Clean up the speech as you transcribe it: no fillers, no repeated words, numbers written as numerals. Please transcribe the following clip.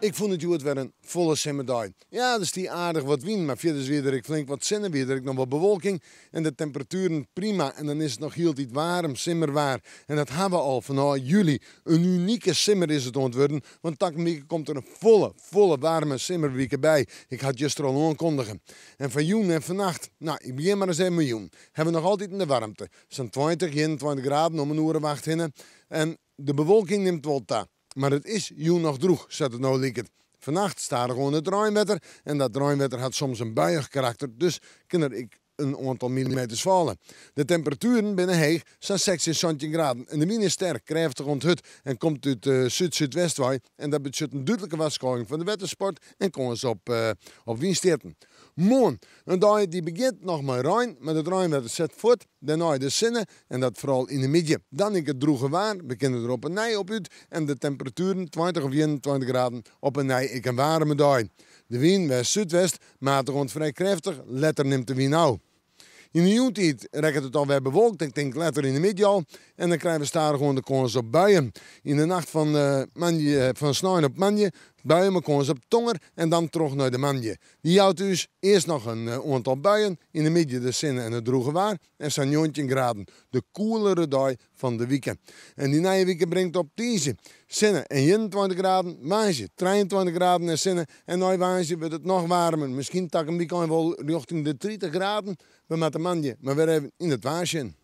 Ik vond het goed weer een volle simmerdag. Ja, dat is die aardig wat wind, maar verder is weer flink wat zinnen, weer nog wat bewolking. En de temperaturen prima. En dan is het nog heel iets warm, simmerwaar. En dat hebben we al vanaf juli. Een unieke simmer is het ontworpen. Want takkenweek komt er een volle warme simmerweek bij. Ik had juist er al aankondigen. En van joen en vannacht, nou, ik begin maar eens even met joen. Hebben we nog altijd in de warmte. Het zijn 20, 21 graden om een uur wacht hinnen. En de bewolking neemt wel ta. Maar het is joen nog droeg, zet het nou lieket. Vannacht staat er gewoon het regenwetter. En dat regenwetter had soms een buiig karakter. Dus kan er een aantal millimeters vallen. De temperaturen binnen heeg zijn 16 graden. En de wind is sterk, krachtig onthut en komt uit zuid-zuidwestwaai. En dat betekent een duidelijke waarschuwing van de wetensport en kon ze op windsterten. Morgen, een dag die begint nog met rein, maar het regenwetter zet voort. Daarna de zinnen en dat vooral in de middag. Dan ik het droege waar, we kunnen er op een nij op uit. En de temperaturen 20 of 21 graden op een nij, ik een warme dag. De wind west-zuidwest, matig rond vrij krachtig, letter neemt de wind nou. In de joentijd rekt het alweer bewolkt, ik denk letter in de middag al. En dan krijgen we stadig gewoon de kans op buien. In de nacht van snij op manje, buien met kans op tonger en dan terug naar de manje. Die houdt dus eerst nog een aantal buien, in de middag de zinnen en het droege waar. En zijn 19 graden, de koelere dag van de weekend. En die nieuwe weekend brengt op deze zinnen en 21 graden, waanzin 23 graden en zinnen. En na waanzin wordt het nog warmer, misschien tak een weekend wel richting de 30 graden. We met de manje, maar weer even in het waanzin.